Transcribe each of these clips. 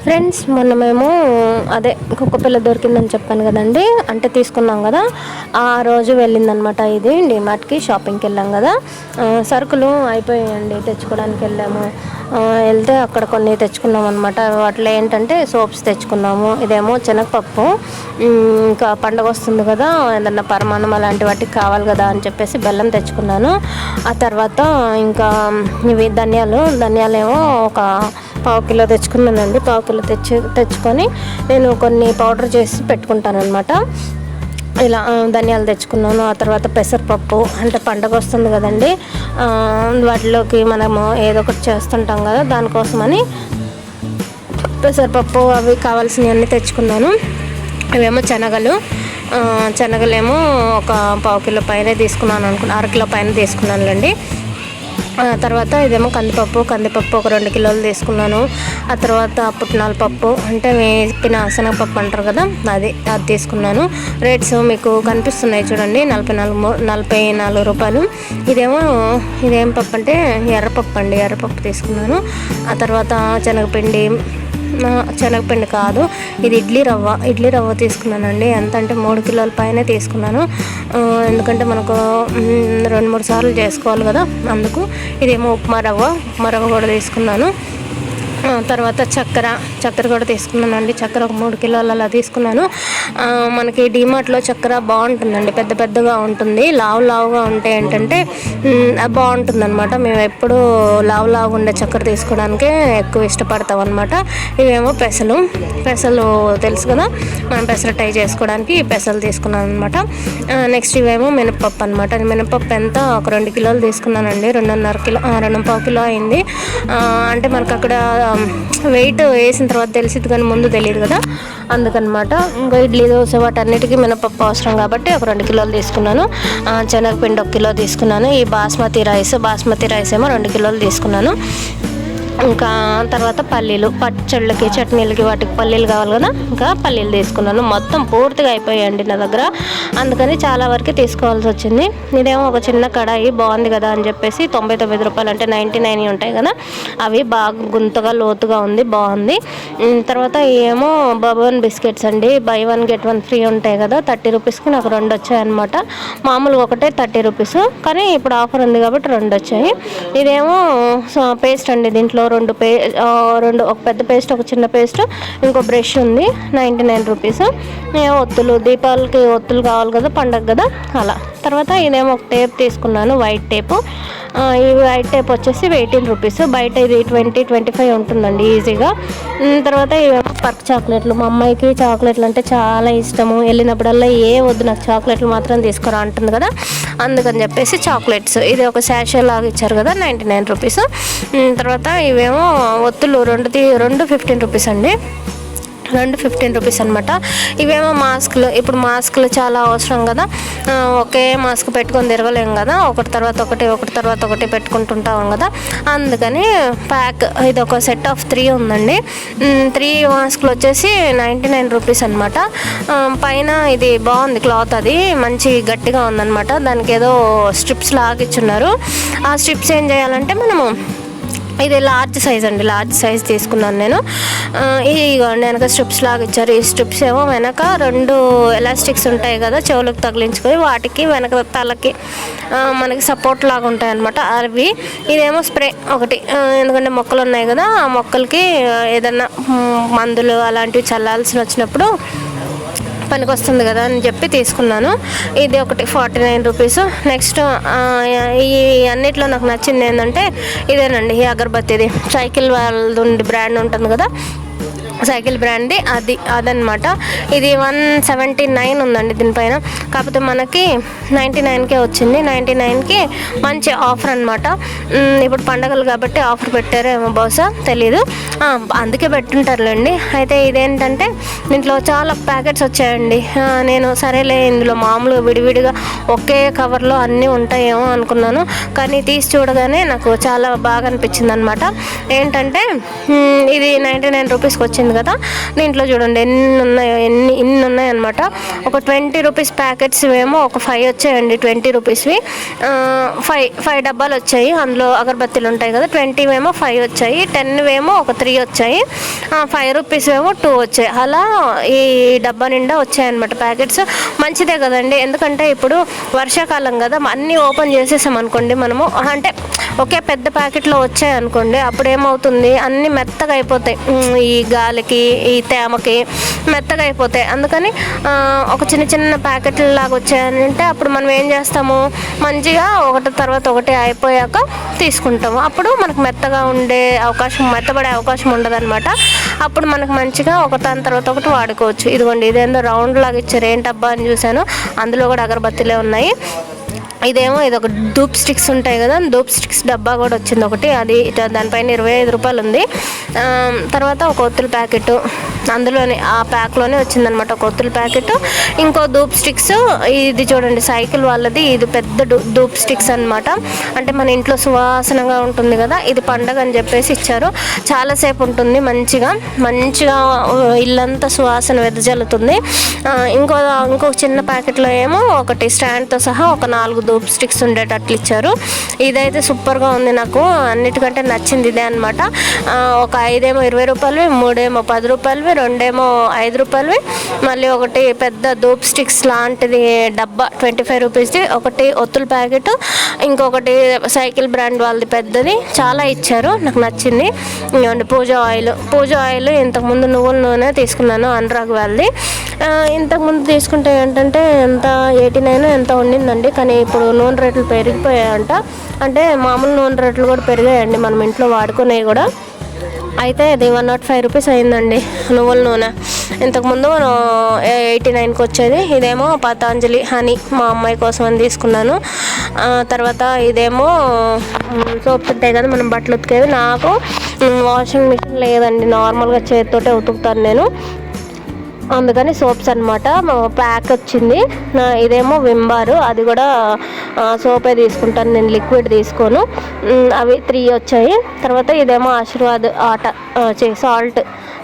Friends మొన్న మేము అదే కుక్క పిల్ల దొరికిందని చెప్పాను కదండి, అంటే తీసుకున్నాం కదా, ఆ రోజు వెళ్ళిందనమాట. ఇది డిమార్ట్కి షాపింగ్కి వెళ్ళాం కదా, సరుకులు అయిపోయాయండి, తెచ్చుకోవడానికి వెళ్ళాము. వెళ్తే అక్కడ కొన్ని తెచ్చుకున్నాం అనమాట. వాటిలో ఏంటంటే సోప్స్ తెచ్చుకున్నాము, ఇదేమో శనగపప్పు, ఇంకా పండగ వస్తుంది కదా, ఏదన్నా పరమాన్నం అలాంటి వాటికి కావాలి కదా అని చెప్పేసి బెల్లం తెచ్చుకున్నాను. ఆ తర్వాత ఇంకా ఇవి ధనియాలు ఏమో ఒక పావు కిలో తెచ్చుకున్నానండి. పావు కిలో తెచ్చుకొని నేను కొన్ని పౌడర్ చేసి పెట్టుకుంటాను అనమాట. ఇలా ధనియాలు తెచ్చుకున్నాను. ఆ తర్వాత పెసరపప్పు, అంటే పండగ వస్తుంది కదండి, వాటిలోకి మనము ఏదో ఒకటి చేస్తుంటాం కదా, దానికోసమని పెసరపప్పు అవి కావాల్సినవన్నీ తెచ్చుకున్నాను. ఇవేమో శనగలేమో ఒక పావు కిలో పైన తీసుకున్నాను, అరకిలో పైన తీసుకున్నానులేండి. తర్వాత ఇదేమో కందిపప్పు ఒక 2 కిలోలు తీసుకున్నాను. ఆ తర్వాత పుట్నాల పప్పు, అంటే వేపిన శనగపప్పు అంటారు కదా, అది తీసుకున్నాను. రేట్స్ మీకు కనిపిస్తున్నాయి చూడండి, 44 రూపాయలు. ఇదేం పప్పు అంటే ఎర్రపప్పు తీసుకున్నాను. ఆ తర్వాత శనగపిండి కాదు, ఇది ఇడ్లీ రవ్వ తీసుకున్నానండి. ఎంత అంటే 3 కిలోల పైన తీసుకున్నాను, ఎందుకంటే మనకు 2-3 సార్లు చేసుకోవాలి కదా, అందుకు. ఇదేమో ఉప్మా రవ్వ కూడా తీసుకున్నాను. తర్వాత చక్కెర కూడా తీసుకున్నానండి. చక్కెర ఒక 3 కిలోలు అలా తీసుకున్నాను. మనకి డిమార్ట్లో చక్కెర బాగుంటుందండి, పెద్దగా ఉంటుంది. లావుగా ఉంటే ఏంటంటే బాగుంటుంది అనమాట. మేము ఎప్పుడు లావుగా ఉండే చక్కెర తీసుకోవడానికే ఎక్కువ ఇష్టపడతాం అనమాట. ఇవేమో పెసలు తెలుసు కదా, మనం పెసరట్టు చేసుకోవడానికి పెసలు తీసుకున్నాను అనమాట. నెక్స్ట్ ఇవేమో మినపప్పు అనమాట. మినపప్పు ఎంత ఒక 2 కిలోలు తీసుకున్నానండి. 2.5 కిలో అయింది. అంటే మనకు అక్కడ వెయిట్ వేసిన తర్వాత తెలిసింది, కానీ ముందు తెలియదు కదా, అందుకనమాట. ఇంకా ఇడ్లీ, దోశ వాటన్నిటికీ మినపప్పు అవసరం కాబట్టి ఒక 2 కిలోలు తీసుకున్నాను. శనగపిండి 1 కిలో తీసుకున్నాను. ఈ బాస్మతి రైస్ ఏమో 2 కిలోలు తీసుకున్నాను. ఇంకా తర్వాత పల్లీలు, పచ్చళ్ళకి చట్నీలకి వాటికి పల్లీలు కావాలి కదా, ఇంకా పల్లీలు తీసుకున్నాను. మొత్తం పూర్తిగా అయిపోయాయండి నా దగ్గర, అందుకని చాలా వరకు తీసుకోవాల్సి వచ్చింది. ఇదేమో ఒక చిన్న కడాయి, బాగుంది కదా అని చెప్పేసి 99 రూపాయలు, అంటే 99 ఉంటాయి కదా, అవి బాగా గుంతగా లోతుగా ఉంది, బాగుంది. తర్వాత ఏమో బబన్ బిస్కెట్స్ అండి, బై 1 get 1 ఫ్రీ ఉంటాయి కదా, 30 రూపీస్కి నాకు 2 వచ్చాయన్నమాట. మామూలుగా ఒకటే 30 రూపీస్, కానీ ఇప్పుడు ఆఫర్ ఉంది కాబట్టి 2 వచ్చాయి. ఇదేమో పేస్ట్ అండి, దీంట్లో ఒక పెద్ద పేస్ట్, ఒక చిన్న పేస్ట్, ఇంకో బ్రష్ ఉంది, 99 రూపీస్. దీపావళికి ఒత్తులు కావాలి కదా, పండగ కదా, అలా. తర్వాత ఇదేమో ఒక టేప్ తీసుకున్నాను, వైట్ టేపు. ఈ వైట్ టేప్ వచ్చేసి 18 రూపీస్, బయట ఇది 20-25 ఉంటుందండి ఈజీగా. తర్వాత ఇవేమో పర్క్ చాక్లెట్లు, మా అమ్మాయికి చాక్లెట్లు అంటే చాలా ఇష్టము. వెళ్ళినప్పుడల్లా వద్దు నాకు చాక్లెట్లు మాత్రం తీసుకురా అంటుంది కదా, అందుకని చెప్పేసి చాక్లెట్స్, ఇది ఒక శాషే లాగా ఇచ్చారు కదా, 99 రూపీస్. తర్వాత ఇవేమో ఒత్తులు, రెండు 15 రూపీస్ అండి, 15 రూపీస్ అనమాట. ఇవేమో మాస్కులు, ఇప్పుడు మాస్కులు చాలా అవసరం కదా, ఒకే మాస్క్ పెట్టుకొని తిరగలేం కదా, ఒకటి తర్వాత ఒకటి పెట్టుకుంటుంటాం కదా, అందుకని ప్యాక్, ఇది ఒక సెట్ ఆఫ్ 3 ఉందండి. 3 మాస్కులు వచ్చేసి 99 రూపీస్ అనమాట. పైన ఇది బాగుంది క్లాత్, అది మంచి గట్టిగా ఉందన్నమాట. దానికి ఏదో స్ట్రిప్స్ లాగిచ్చున్నారు. ఆ స్ట్రిప్స్ ఏం చేయాలంటే మనము, ఇది లార్జ్ సైజ్ తీసుకున్నాను నేను. ఇదిగోండి వెనక స్ట్రిప్స్ లాగా ఇచ్చారు. ఈ స్ట్రిప్స్ ఏమో వెనక 2 ఎలాస్టిక్స్ ఉంటాయి కదా, చెవులకు తగిలించుకొని వాటికి వెనక తలకి మనకి సపోర్ట్ లాగా ఉంటాయి అన్నమాట, అవి. ఇదేమో స్ప్రే ఒకటి, ఎందుకంటే మొక్కలు ఉన్నాయి కదా, ఆ మొక్కలకి ఏదన్నా మందులు అలాంటివి చల్లాల్సి వచ్చినప్పుడు పనికి వస్తుంది కదా అని చెప్పి తీసుకున్నాను. ఇది ఒకటి 49 రూపీస్. నెక్స్ట్ ఈ అన్నిట్లో నాకు నచ్చింది ఏంటంటే ఇదేనండి, ఈ అగరబత్తిది, సైకిల్ వాళ్ళది బ్రాండ్ ఉంటుంది కదా, సైకిల్ బ్రాండ్ది, అదనమాట. ఇది 179 ఉందండి దీనిపైన, కాకపోతే మనకి 99కే వచ్చింది. 99కి మంచి ఆఫర్ అనమాట. ఇప్పుడు పండగలు కాబట్టి ఆఫర్ పెట్టారేమో, బహుశా తెలీదు, అందుకే పెట్టుంటారులేండి. అయితే ఇదేంటంటే దీంట్లో చాలా ప్యాకెట్స్ వచ్చాయండి. నేను సరేలే ఇందులో మామూలుగా విడివిడిగా ఒకే కవర్లో అన్నీ ఉంటాయేమో అనుకున్నాను, కానీ తీసి చూడగానే నాకు చాలా బాగా అనిపించింది అనమాట. ఏంటంటే ఇది 99 రూపీస్కి వచ్చింది. వచ్చింది కదా. దీంట్లో చూడండి ఇన్ని ఉన్నాయన్నమాట. ఒక 20 రూపీస్ ప్యాకెట్స్ ఏమో ఒక 5 వచ్చాయండి, 20 రూపీస్వి. 5 డబ్బాలు వచ్చాయి. అందులో అగరబత్తీలు ఉంటాయి కదా, 20 ఏమో 5 వచ్చాయి, 10 ఏమో ఒక 3 వచ్చాయి, 5 రూపీస్ ఏమో 2 వచ్చాయి. అలా ఈ డబ్బా నిండా వచ్చాయన్నమాట ప్యాకెట్స్. మంచిదే కదండి, ఎందుకంటే ఇప్పుడు వర్షాకాలం కదా, అన్నీ ఓపెన్ చేసేసాం అనుకోండి మనము, అంటే ఒకే పెద్ద ప్యాకెట్లో వచ్చాయి అనుకోండి, అప్పుడు ఏమవుతుంది, అన్నీ మెత్తగా అయిపోతాయి, ఈ గాలికి ఈ తేమకి మెత్తగా అయిపోతాయి. అందుకని ఒక చిన్న ప్యాకెట్ల లాగా వచ్చాయంటే అప్పుడు మనం ఏం చేస్తాము, మంచిగా ఒకటి తర్వాత ఒకటి అయిపోయాక తీసుకుంటాము. అప్పుడు మనకు మెత్తబడే అవకాశం ఉండదన్నమాట. అప్పుడు మనకు మంచిగా దాని తర్వాత ఒకటి వాడుకోవచ్చు. ఇదిగోండి, ఇదేందో రౌండ్ లాగా ఇచ్చారు, ఏంటబ్బా అని చూశాను. అందులో కూడా అగరబత్తీలే ఉన్నాయి. ఇదొక ధూప్ స్టిక్స్ ఉంటాయి కదా, ధూప్ స్టిక్స్ డబ్బా కూడా వచ్చింది ఒకటి, అది దానిపైన 25 రూపాయలు ఉంది. తర్వాత ఒక ఒత్తుల ప్యాకెట్, అందులోనే ఆ ప్యాక్లోనే వచ్చిందనమాట ఒక ఒత్తుల ప్యాకెట్. ఇంకో ధూప్ స్టిక్స్, ఇది చూడండి సైకిల్ వాళ్ళది, ఇది పెద్ద ధూప్ స్టిక్స్ అనమాట. అంటే మన ఇంట్లో సువాసనగా ఉంటుంది కదా, ఇది పండగ అని చెప్పేసి ఇచ్చారు. చాలాసేపు ఉంటుంది, మంచిగా ఇల్లంతా సువాసన వెదజల్లుతుంది. ఇంకో చిన్న ప్యాకెట్లో ఏమో ఒకటి స్టాండ్తో సహా ఒక 4 ధూప్ స్టిక్స్ ఉండేటట్లు ఇచ్చారు. ఇదైతే సూపర్గా ఉంది, నాకు అన్నిటికంటే నచ్చింది ఇదే అనమాట. ఒక 5 ఏమో 20 రూపాయలవి, 3 ఏమో 10 రూపాయలవి, 2 ఏమో 5 రూపాయలవి, మళ్ళీ ఒకటి పెద్ద ధూప్ స్టిక్స్ లాంటిది డబ్బా 25 రూపీస్ది, ఒకటి ఒత్తుల ప్యాకెట్, ఇంకొకటి సైకిల్ బ్రాండ్ వాళ్ళది పెద్దది. చాలా ఇచ్చారు, నాకు నచ్చింది. ఇంకోండి పూజ ఆయిల్ ఇంతకుముందు నువ్వుల నూనె తీసుకున్నాను, అనురాగ్ వాళ్ళది. ఇంతకుముందు తీసుకుంటే ఏంటంటే ఎంత 89 ఎంత ఉండిందండి, కానీ ఇప్పుడు నూనె రేట్లు పెరిగిపోయాయంట. అంటే మామూలు నూనె రేట్లు కూడా పెరిగాయండి, మనం ఇంట్లో వాడుకునేవి కూడా. అయితే ఇది 105 రూపీస్ అయిందండి నువ్వుల నూనె. ఇంతకుముందు 89కి వచ్చేది. ఇదేమో పతాంజలి హనీ మా అమ్మాయి కోసం అని తీసుకున్నాను. తర్వాత ఇదేమో సోప్స్ ఉంటాయి కదా మనం బట్టలు ఉతికేవి. నాకు వాషింగ్ మిషన్ లేదండి, నార్మల్గా చేతితోటే ఉతుకుతాను నేను, అందుకని సోప్స్ అనమాట ప్యాక్ వచ్చింది. ఇదేమో వింబారు, అది కూడా సోపే తీసుకుంటాను నేను, లిక్విడ్ తీసుకోను. అవి 3 వచ్చాయి. తర్వాత ఇదేమో ఆశీర్వాద్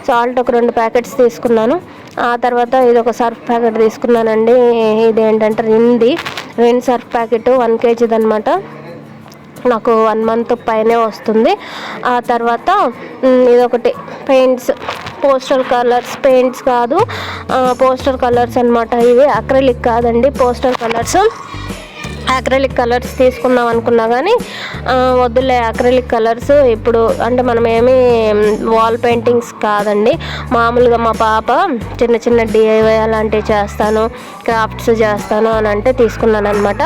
సాల్ట్ ఒక 2 ప్యాకెట్స్ తీసుకున్నాను. ఆ తర్వాత ఇది ఒక సర్ఫ్ ప్యాకెట్ తీసుకున్నానండి. ఇదేంటంటే రిన్ సర్ఫ్ ప్యాకెట్ 1 kg అనమాట. నాకు 1 month పైనే వస్తుంది. ఆ తర్వాత ఇదొకటి పోస్టల్ కలర్స్ అనమాట. ఇవి అక్రిలిక్ కాదండి, పోస్టల్ కలర్స్. అక్రిలిక్ కలర్స్ తీసుకుందాం అనుకున్నా కానీ వద్దులే, అక్రిలిక్ కలర్స్ ఇప్పుడు అంటే మనం ఏమి వాల్ పెయింటింగ్స్ కాదండి, మామూలుగా మా పాప చిన్న DIY అలాంటివి చేస్తాను, క్రాఫ్ట్స్ చేస్తాను అని అంటే తీసుకున్నాను అనమాట.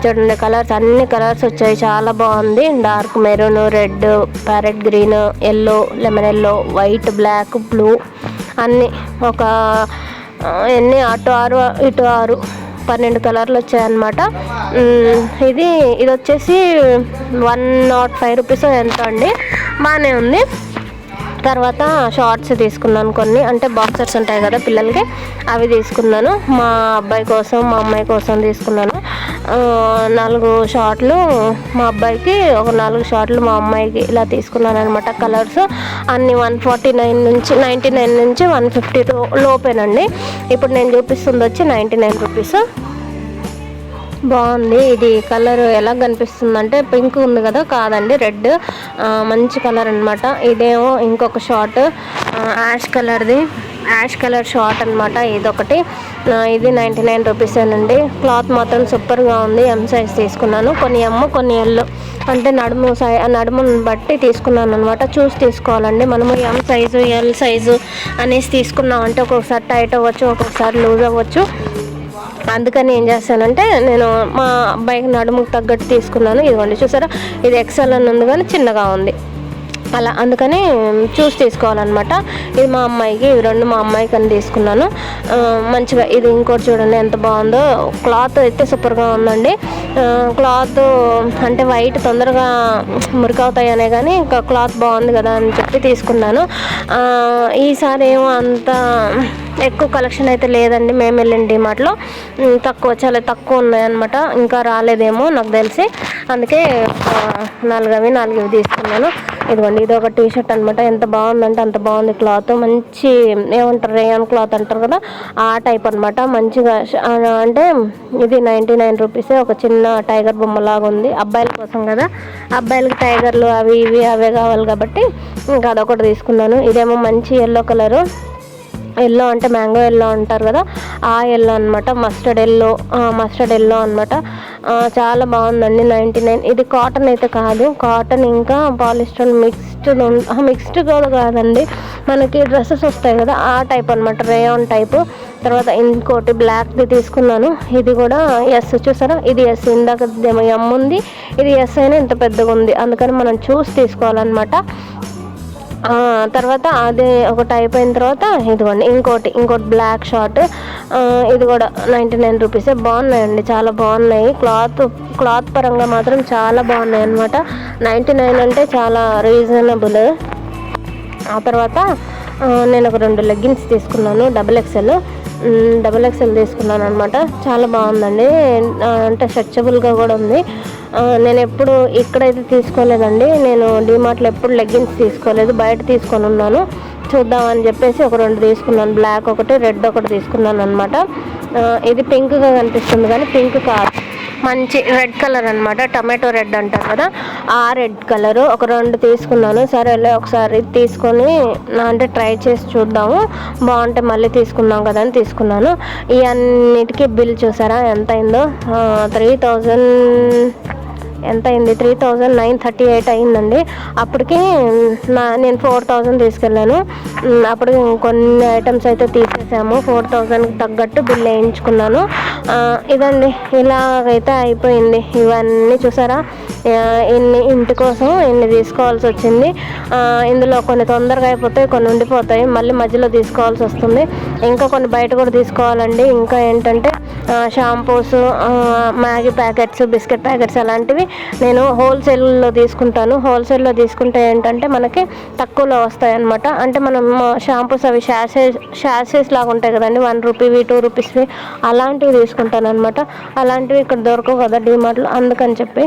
చూడండి అన్ని కలర్స్ వచ్చాయి, చాలా బాగుంది. Dark maroon, red, parrot green, yellow, lemon yellow, white, black, blue అన్నీ ఒక ఎన్ని అటు 6 ఇటు 6 12 కలర్లు వచ్చాయన్నమాట. ఇది వచ్చేసి 105 రూపీస్ ఎంత అండి, బాగానే ఉంది. తర్వాత షార్ట్స్ తీసుకున్నాను కొన్ని, అంటే బాక్సర్స్ ఉంటాయి కదా పిల్లలకి, అవి తీసుకున్నాను. మా అబ్బాయి కోసం మా అమ్మాయి కోసం తీసుకున్నాను. 4 షార్ట్లు మా అబ్బాయికి, ఒక 4 షార్ట్లు మా అమ్మాయికి, ఇలా తీసుకున్నాను అనమాట. కలర్స్ అన్నీ 149 నుంచి 150 లోపేనండి. ఇప్పుడు నేను చూపిస్తుంది వచ్చి 99 రూపీస్. బాగుంది. ఇది కలర్ ఎలా కనిపిస్తుంది అంటే పింక్ ఉంది కదా, కాదండి రెడ్, మంచి కలర్ అనమాట. ఇదేమో ఇంకొక షార్ట్ యాష్ కలర్ షార్ట్ అనమాట. ఇదొకటి, ఇది 99 రూపీసేనండి. క్లాత్ మాత్రం సూపర్గా ఉంది. M సైజ్ తీసుకున్నాను, కొన్ని M కొన్ని L, అంటే నడుమును బట్టి తీసుకున్నాను అనమాట. చూసి తీసుకోవాలండి మనము. M సైజు L సైజు అనేసి తీసుకున్నామంటే ఒక్కొక్కసారి టైట్ అవ్వచ్చు, ఒక్కొక్కసారి లూజ్ అవ్వచ్చు. అందుకని ఏం చేస్తానంటే నేను మా అబ్బాయికి నడుముకు తగ్గట్టు తీసుకున్నాను. ఇదిగోండి చూసారా, ఇది XL అని ఉంది కానీ చిన్నగా ఉంది అలా, అందుకని చూసి తీసుకోవాలన్నమాట. ఇది మా అమ్మాయికి, ఇవి 2 మా అమ్మాయికి అని తీసుకున్నాను. మంచిగా ఇది ఇంకోటి చూడండి ఎంత బాగుందో. క్లాత్ అయితే సూపర్గా ఉందండి. క్లాత్ అంటే వైట్ తొందరగా మురికవుతాయి అనే కానీ ఇంకా క్లాత్ బాగుంది కదా అని చెప్పి తీసుకున్నాను. ఈసారి ఏమో అంత ఎక్కువ కలెక్షన్ అయితే లేదండి, మేము వెళ్ళిన డిమార్ట్లో చాలా తక్కువ ఉన్నాయన్నమాట. ఇంకా రాలేదేమో నాకు తెలిసి, అందుకే 4 తీసుకున్నాను. ఇదిగోండి, ఇది ఒక టీ షర్ట్ అనమాట. ఎంత బాగుందంటే అంత బాగుంది. క్లాత్ మంచి ఏమంటారు, రేయాన్ క్లాత్ అంటారు కదా, ఆ టైప్ అనమాట. మంచిగా అంటే ఇది 99 రూపీసే. ఒక చిన్న టైగర్ బొమ్మలాగా ఉంది. అబ్బాయిల కోసం కదా, అబ్బాయిలకి టైగర్లు అవి ఇవి అవే కావాలి కాబట్టి ఇంకా అదొకటి తీసుకున్నాను. ఇదేమో మంచి ఎల్లో కలరు. ఎల్లో అంటే మ్యాంగో ఎల్లో అంటారు కదా, ఆ ఎల్లో అనమాట. మస్టర్డ్ ఎల్లో అనమాట. చాలా బాగుందండి. 99. ఇది కాటన్ అయితే కాదు, కాటన్ ఇంకా పాలిస్టర్ మిక్స్డ్ కూడా కాదండి. మనకి డ్రెస్సెస్ వస్తాయి కదా, ఆ టైప్ అనమాట, రేయాన్ టైపు. తర్వాత ఇంకోటి బ్లాక్ది తీసుకున్నాను. ఇది కూడా ఎస్, చూసారా, ఇది ఎస్. ఇందాక ఎమ్ ఉంది, ఇది ఎస్ అయినా ఇంత పెద్దగా ఉంది. అందుకని మనం చూసి తీసుకోవాలన్నమాట. తర్వాత అది ఒకటి అయిపోయిన తర్వాత ఇదిగోండి ఇంకోటి బ్లాక్ షార్ట్. ఇది కూడా 99 రూపీసే. బాగున్నాయండి, చాలా బాగున్నాయి. క్లాత్ పరంగా మాత్రం చాలా బాగున్నాయి అనమాట. 99 అంటే చాలా రీజనబుల్. ఆ తర్వాత నేను ఒక 2 లెగ్గిన్స్ తీసుకున్నాను, డబుల్ ఎక్సెల్ తీసుకున్నాను అనమాట. చాలా బాగుందండి, అంటే స్ట్రెచబుల్గా కూడా ఉంది. నేను ఎప్పుడు ఇక్కడైతే తీసుకోలేదండి. నేను డిమార్ట్లో ఎప్పుడు లెగ్గిన్స్ తీసుకోలేదు, బయట తీసుకొని ఉన్నాను. చూద్దామని చెప్పేసి ఒక 2 తీసుకున్నాను. బ్లాక్ ఒకటి, రెడ్ ఒకటి తీసుకున్నాను అనమాట. ఇది పింక్గా కనిపిస్తుంది కానీ పింక్ కాదు, మంచి రెడ్ కలర్ అనమాట. టమాటో రెడ్ అంటారు కదా, ఆ రెడ్ కలరు ఒక 2 తీసుకున్నాను. సరేలే ఒకసారి తీసుకొని అంటే ట్రై చేసి చూద్దాము, బాగుంటే మళ్ళీ తీసుకుందాం కదా అని తీసుకున్నాను. ఈ అన్నిటికీ బిల్ చూసారా ఎంత అయిందో. 3,938 అయిందండి. అప్పటికి నేను 4,000 తీసుకెళ్ళాను. అప్పుడు కొన్ని ఐటమ్స్ అయితే తీసేసాము. 4,000కి తగ్గట్టు బిల్ వేయించుకున్నాను. ఇదండి, ఇలాగైతే అయిపోయింది. ఇవన్నీ చూసారా, ఇంటి కోసం ఇన్ని తీసుకోవాల్సి వచ్చింది. ఇందులో కొన్ని తొందరగా అయిపోతాయి, కొన్ని ఉండిపోతాయి, మళ్ళీ మధ్యలో తీసుకోవాల్సి వస్తుంది. ఇంకా కొన్ని బయట కూడా తీసుకోవాలండి. ఇంకా ఏంటంటే shampoos, Maggi packets, biscuit packets అలాంటివి నేను హోల్సేల్లో తీసుకుంటాను. హోల్సేల్లో తీసుకుంటే ఏంటంటే మనకి తక్కువలో వస్తాయి అన్నమాట. అంటే మనం షాంపూస్ అవి షాషెస్ లాగా ఉంటాయి కదండి, 1 రూపీవి 2 రూపీస్వి, అలాంటివి తీసుకుంటాను అనమాట. అలాంటివి ఇక్కడ దొరకవు కదా డిమార్ట్లో, అందుకని చెప్పి.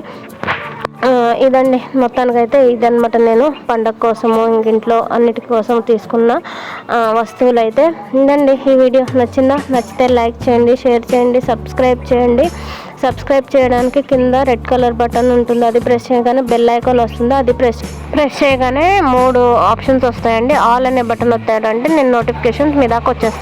ఇదండి, మొత్తానికైతే ఇదనమాట నేను పండగ కోసము ఇంట్లో అన్నిటి కోసం తీసుకున్న వస్తువులు అయితే. ఇదండి ఈ వీడియో. నచ్చితే లైక్ చేయండి, షేర్ చేయండి, సబ్స్క్రైబ్ చేయండి. సబ్స్క్రైబ్ చేయడానికి కింద రెడ్ కలర్ బటన్ ఉంటుంది, అది ప్రెస్ చేయగానే బెల్ ఐకాన్ వస్తుంది. అది ప్రెస్ చేయగానే 3 ఆప్షన్స్ వస్తాయండి. ఆల్ అనే బటన్ వస్తాయంటే నేను నోటిఫికేషన్స్ మీ దాకా వచ్చేస్తాయి.